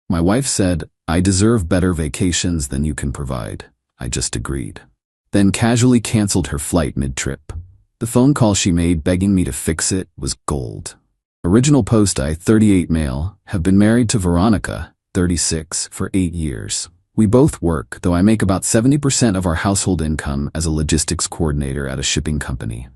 My wife said, "I deserve better vacations than you can provide." I just agreed. Then casually canceled her flight mid-trip. The phone call she made begging me to fix it was gold. Original post: I, 38 male, have been married to Veronica, 36, for 8 years. We both work, though I make about 70% of our household income as a logistics coordinator at a shipping company.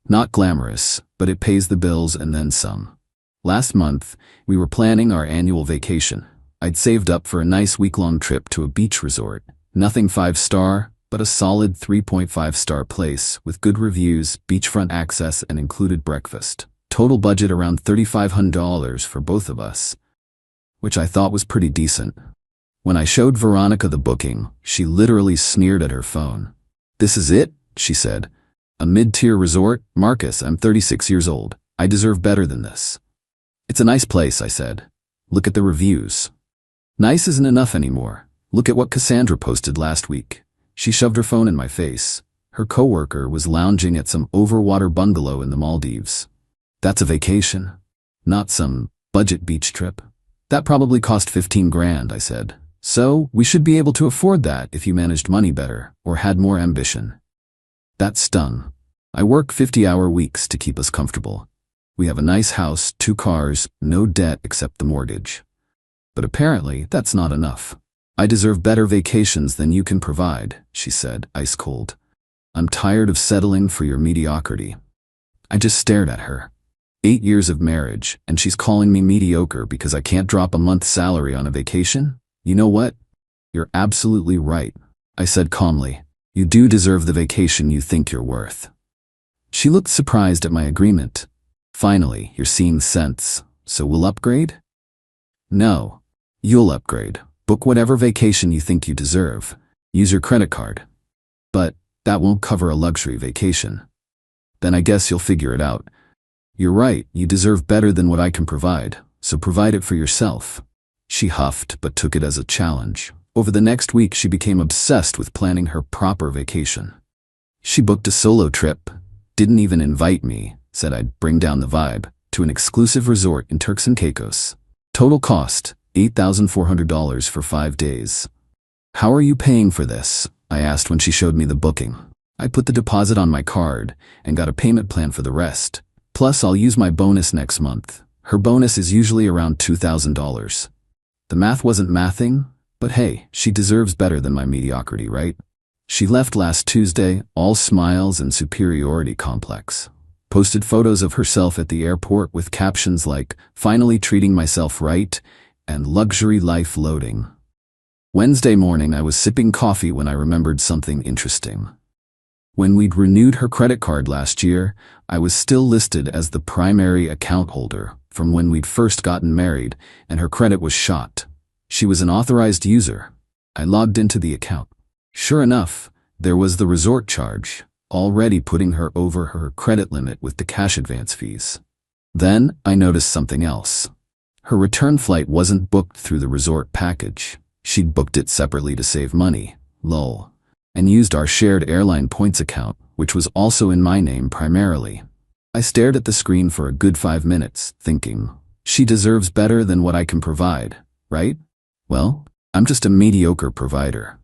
Not glamorous, but it pays the bills and then some. Last month, we were planning our annual vacation. I'd saved up for a nice week-long trip to a beach resort. Nothing 5-star, but a solid 3.5-star place with good reviews, beachfront access, and included breakfast. Total budget around $3,500 for both of us, which I thought was pretty decent. When I showed Veronica the booking, she literally sneered at her phone. "This is it?" she said. "A mid-tier resort? Marcus, I'm 36 years old. I deserve better than this." "It's a nice place," I said. "Look at the reviews." Nice isn't enough anymore. Look at what Cassandra posted last week. She shoved her phone in my face. Her coworker was lounging at some overwater bungalow in the Maldives. That's a vacation, not some budget beach trip. "That probably cost 15 grand, I said. "So, we should be able to afford that if you managed money better or had more ambition." That stung. I work 50-hour weeks to keep us comfortable. We have a nice house, 2 cars, no debt except the mortgage. But apparently, that's not enough. "I deserve better vacations than you can provide," she said, ice cold. "I'm tired of settling for your mediocrity." I just stared at her. 8 years of marriage, and she's calling me mediocre because I can't drop a month's salary on a vacation? "You know what? You're absolutely right," I said calmly. "You do deserve the vacation you think you're worth." She looked surprised at my agreement. "Finally, you're seeing sense. So we'll upgrade?" "No. You'll upgrade. Book whatever vacation you think you deserve. Use your credit card." "But that won't cover a luxury vacation." "Then I guess you'll figure it out. You're right, you deserve better than what I can provide, so provide it for yourself." She huffed, but took it as a challenge. Over the next week, she became obsessed with planning her proper vacation. She booked a solo trip, didn't even invite me, said I'd bring down the vibe, to an exclusive resort in Turks and Caicos. Total cost, $8,400 for 5 days. "How are you paying for this?" I asked when she showed me the booking. "I put the deposit on my card and got a payment plan for the rest. Plus, I'll use my bonus next month." Her bonus is usually around $2,000. The math wasn't mathing, but hey, she deserves better than my mediocrity, right? She left last Tuesday, all smiles and superiority complex. Posted photos of herself at the airport with captions like, "Finally treating myself right," and "Luxury life loading." Wednesday morning, I was sipping coffee when I remembered something interesting. When we'd renewed her credit card last year, I was still listed as the primary account holder from when we'd first gotten married, and her credit was shot. She was an authorized user. I logged into the account. Sure enough, there was the resort charge, already putting her over her credit limit with the cash advance fees. Then I noticed something else. Her return flight wasn't booked through the resort package. She'd booked it separately to save money, lol, and used our shared airline points account, which was also in my name primarily. I stared at the screen for a good 5 minutes, thinking, she deserves better than what I can provide, right? Well, I'm just a mediocre provider.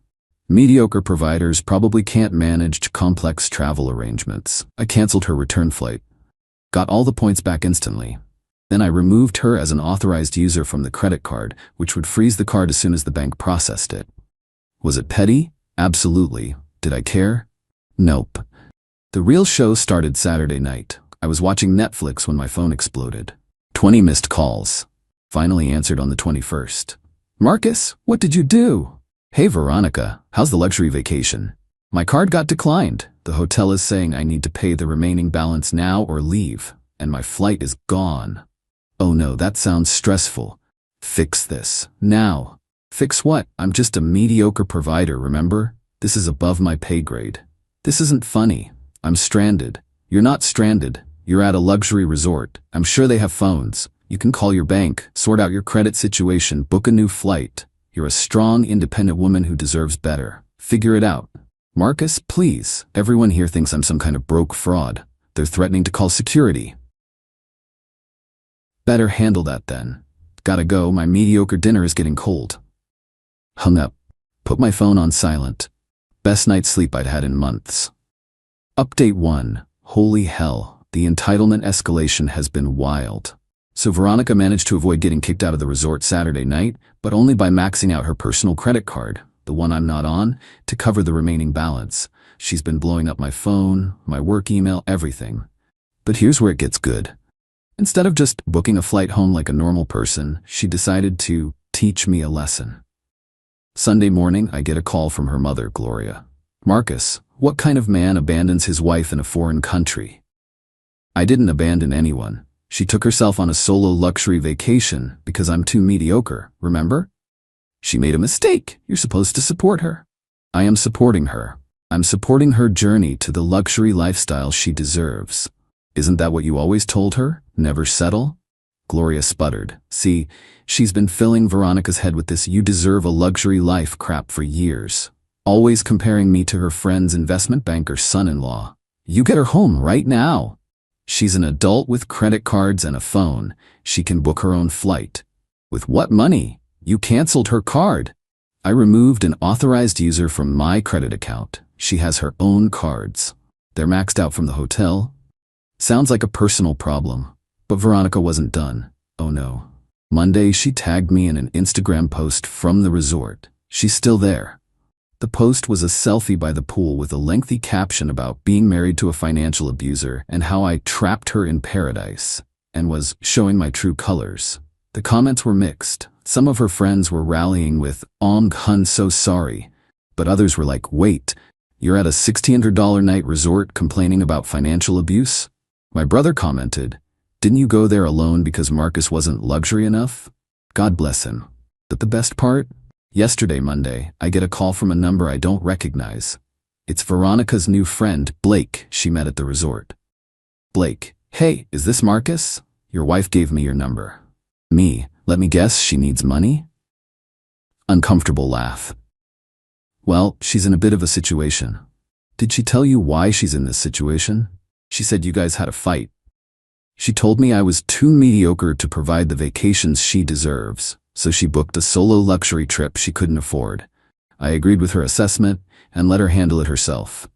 Mediocre providers probably can't manage complex travel arrangements. I canceled her return flight. Got all the points back instantly. Then I removed her as an authorized user from the credit card, which would freeze the card as soon as the bank processed it. Was it petty? Absolutely. Did I care? Nope. The real show started Saturday night. I was watching Netflix when my phone exploded. 20 missed calls. Finally answered on the 21st. "Marcus, what did you do?" "Hey Veronica, how's the luxury vacation?" "My card got declined. The hotel is saying I need to pay the remaining balance now or leave, and my flight is gone." "Oh no, that sounds stressful. Fix this, now." "Fix what? I'm just a mediocre provider, remember? This is above my pay grade. This isn't funny. I'm stranded." "You're not stranded. You're at a luxury resort. I'm sure they have phones. You can call your bank, sort out your credit situation, book a new flight. You're a strong, independent woman who deserves better. Figure it out." "Marcus, please. Everyone here thinks I'm some kind of broke fraud. They're threatening to call security." "Better handle that then. Gotta go, my mediocre dinner is getting cold. Hung up. Put my phone on silent. Best night's sleep I'd had in months. Update 1. Holy hell, the entitlement escalation has been wild. So Veronica managed to avoid getting kicked out of the resort Saturday night, but only by maxing out her personal credit card, the one I'm not on, to cover the remaining balance. She's been blowing up my phone, my work email, everything. But here's where it gets good. Instead of just booking a flight home like a normal person, she decided to teach me a lesson. Sunday morning, I get a call from her mother, Gloria. Marcus, what kind of man abandons his wife in a foreign country? I didn't abandon anyone. She took herself on a solo luxury vacation because I'm too mediocre, remember? She made a mistake. You're supposed to support her. I am supporting her. I'm supporting her journey to the luxury lifestyle she deserves. Isn't that what you always told her? Never settle? Gloria sputtered. See, she's been filling Veronica's head with this "you deserve a luxury life" crap for years. Always comparing me to her friend's investment banker son-in-law. You get her home right now. She's an adult with credit cards and a phone. She can book her own flight. With what money? You canceled her card. I removed an authorized user from my credit account. She has her own cards. They're maxed out from the hotel. Sounds like a personal problem. But Veronica wasn't done. Oh no. Monday, she tagged me in an Instagram post from the resort. She's still there. The post was a selfie by the pool with a lengthy caption about being married to a financial abuser and how I trapped her in paradise and was showing my true colors. The comments were mixed. Some of her friends were rallying with, hun, so sorry. But others were like, wait, you're at a $1,600 night resort complaining about financial abuse? My brother commented, didn't you go there alone because Marcus wasn't luxury enough? God bless him. But the best part? Yesterday, Monday, I get a call from a number I don't recognize. It's Veronica's new friend, Blake, she met at the resort. Blake, hey, is this Marcus? Your wife gave me your number. Me, let me guess, she needs money? Uncomfortable laugh. Well, she's in a bit of a situation. Did she tell you why she's in this situation? She said you guys had a fight. She told me I was too mediocre to provide the vacations she deserves, so she booked a solo luxury trip she couldn't afford. I agreed with her assessment and let her handle it herself.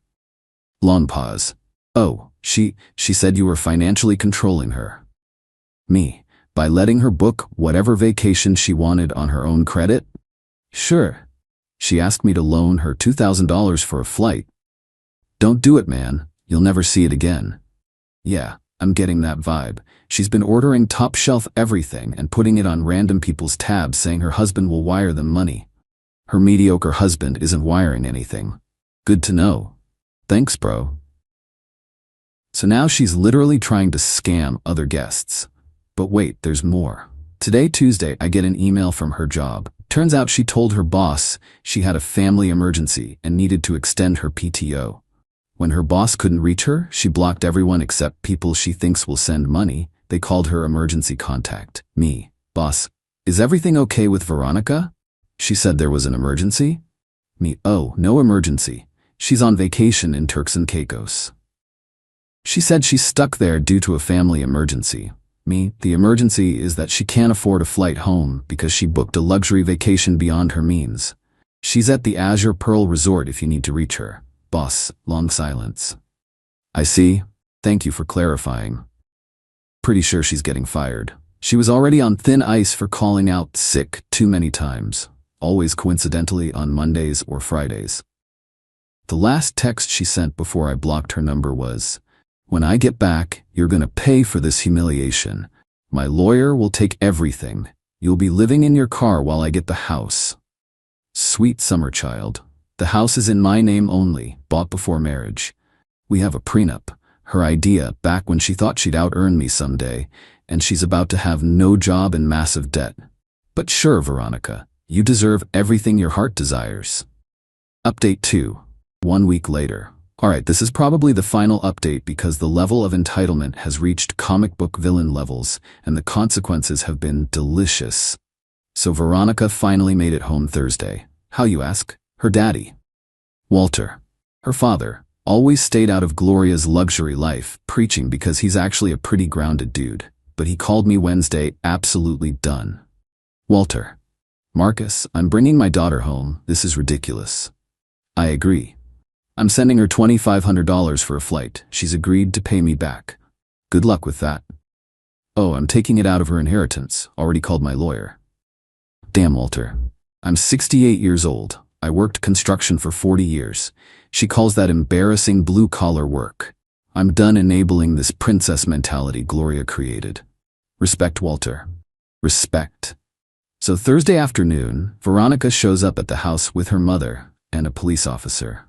Long pause. Oh, she said you were financially controlling her. Me, by letting her book whatever vacation she wanted on her own credit? Sure. She asked me to loan her $2,000 for a flight. Don't do it, man. You'll never see it again. Yeah, I'm getting that vibe. She's been ordering top-shelf everything and putting it on random people's tabs saying her husband will wire them money. Her mediocre husband isn't wiring anything. Good to know. Thanks, bro. So now she's literally trying to scam other guests. But wait, there's more. Today, Tuesday, I get an email from her job. Turns out she told her boss she had a family emergency and needed to extend her PTO. When her boss couldn't reach her, she blocked everyone except people she thinks will send money. They called her emergency contact. Me. Boss, is everything okay with Veronica? She said there was an emergency? Me. Oh, no emergency. She's on vacation in Turks and Caicos. She said she's stuck there due to a family emergency. Me. The emergency is that she can't afford a flight home because she booked a luxury vacation beyond her means. She's at the Azure Pearl Resort if you need to reach her. Boss, long silence. I see. Thank you for clarifying. Pretty sure she's getting fired. She was already on thin ice for calling out sick too many times, always coincidentally on Mondays or Fridays. The last text she sent before I blocked her number was, when I get back, you're gonna pay for this humiliation. My lawyer will take everything. You'll be living in your car while I get the house. Sweet summer child. The house is in my name only, bought before marriage. We have a prenup, her idea back when she thought she'd out-earn me someday, and she's about to have no job and massive debt. But sure, Veronica, you deserve everything your heart desires. Update 2. 1 week later. Alright, this is probably the final update because the level of entitlement has reached comic book villain levels, and the consequences have been delicious. So Veronica finally made it home Thursday. How, you ask? Her daddy, Walter, her father, always stayed out of Gloria's luxury life, preaching because he's actually a pretty grounded dude. But he called me Wednesday absolutely done. Walter. Marcus, I'm bringing my daughter home. This is ridiculous. I agree. I'm sending her $2,500 for a flight. She's agreed to pay me back. Good luck with that. Oh, I'm taking it out of her inheritance. Already called my lawyer. Damn, Walter. I'm 68 years old. I worked construction for 40 years. She calls that embarrassing blue-collar work. I'm done enabling this princess mentality Gloria created. Respect, Walter. Respect. So Thursday afternoon, Veronica shows up at the house with her mother and a police officer.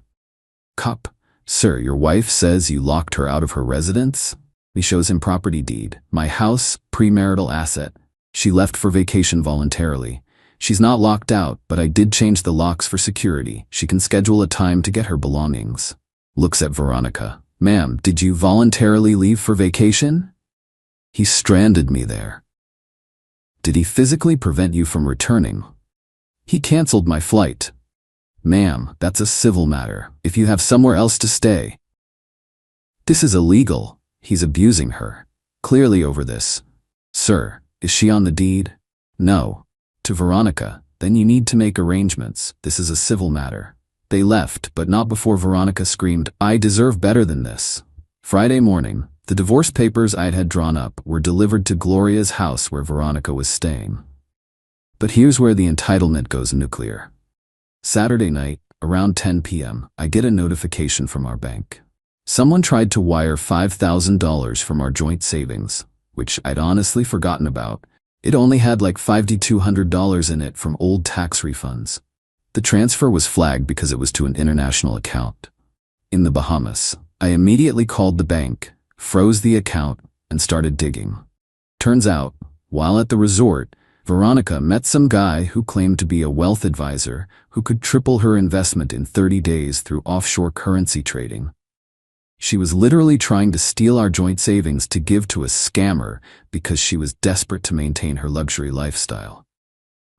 Cop, sir, your wife says you locked her out of her residence? He shows him property deed. My house, premarital asset. She left for vacation voluntarily. She's not locked out, but I did change the locks for security. She can schedule a time to get her belongings. Looks at Veronica. Ma'am, did you voluntarily leave for vacation? He stranded me there. Did he physically prevent you from returning? He canceled my flight. Ma'am, that's a civil matter. If you have somewhere else to stay. This is illegal. He's abusing her. Clearly over this. Sir, is she on the deed? No. To Veronica, then you need to make arrangements. This is a civil matter. They left, but not before Veronica screamed, I deserve better than this. Friday morning, the divorce papers I had drawn up were delivered to Gloria's house where Veronica was staying. But here's where the entitlement goes nuclear. Saturday night, around 10 p.m., I get a notification from our bank. Someone tried to wire $5,000 from our joint savings, which I'd honestly forgotten about. It only had like $5,200 in it from old tax refunds. The transfer was flagged because it was to an international account. In the Bahamas, I immediately called the bank, froze the account, and started digging. Turns out, while at the resort, Veronica met some guy who claimed to be a wealth advisor who could triple her investment in 30 days through offshore currency trading. She was literally trying to steal our joint savings to give to a scammer because she was desperate to maintain her luxury lifestyle.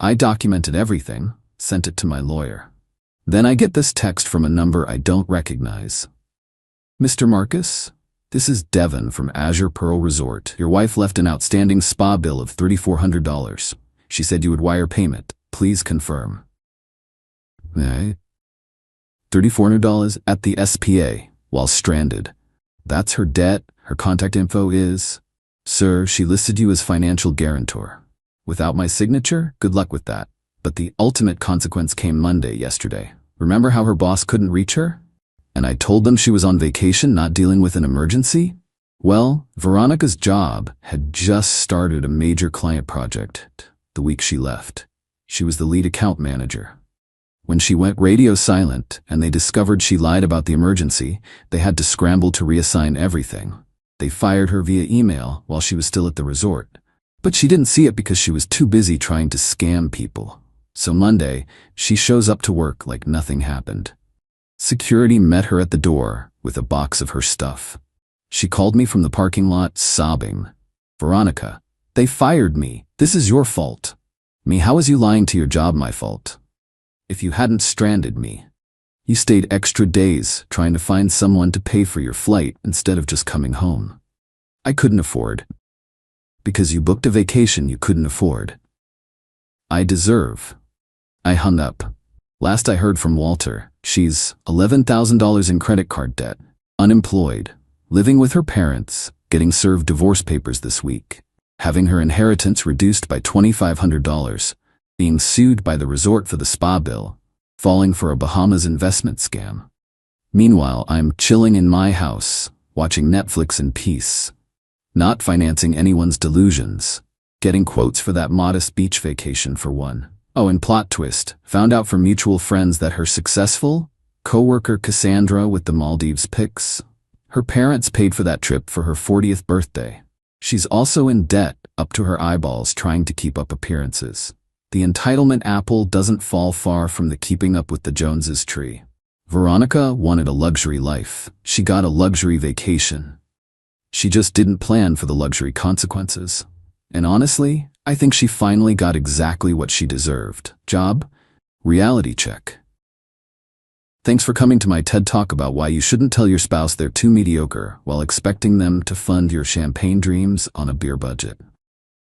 I documented everything, sent it to my lawyer. Then I get this text from a number I don't recognize. Mr. Marcus, this is Devon from Azure Pearl Resort. Your wife left an outstanding spa bill of $3,400. She said you would wire payment. Please confirm. $3,400 at the SPA. While stranded. That's her debt. Her contact info is, Sir, she listed you as financial guarantor. Without my signature, good luck with that. But the ultimate consequence came Monday yesterday. Remember how her boss couldn't reach her? And I told them she was on vacation, not dealing with an emergency? Well, Veronica's job had just started a major client project the week she left. She was the lead account manager. When she went radio silent and they discovered she lied about the emergency, they had to scramble to reassign everything. They fired her via email while she was still at the resort. But she didn't see it because she was too busy trying to scam people. So Monday, she shows up to work like nothing happened. Security met her at the door with a box of her stuff. She called me from the parking lot sobbing. Veronica, they fired me. This is your fault. Me, how is you lying to your job my fault? If you hadn't stranded me, you stayed extra days trying to find someone to pay for your flight instead of just coming home. I couldn't afford. Because you booked a vacation you couldn't afford. I deserve. I hung up. Last I heard from Walter, she's $11,000 in credit card debt, unemployed, living with her parents, getting served divorce papers this week, having her inheritance reduced by $2,500, being sued by the resort for the spa bill, falling for a Bahamas investment scam. Meanwhile, I'm chilling in my house, watching Netflix in peace, not financing anyone's delusions, getting quotes for that modest beach vacation for one. Oh, and plot twist, found out from mutual friends that her successful co-worker Cassandra with the Maldives pics, her parents paid for that trip for her 40th birthday. She's also in debt up to her eyeballs trying to keep up appearances. The entitlement apple doesn't fall far from the keeping up with the Joneses tree. Veronica wanted a luxury life. She got a luxury vacation. She just didn't plan for the luxury consequences. And honestly, I think she finally got exactly what she deserved. Job? Reality check. Thanks for coming to my TED Talk about why you shouldn't tell your spouse they're too mediocre while expecting them to fund your champagne dreams on a beer budget.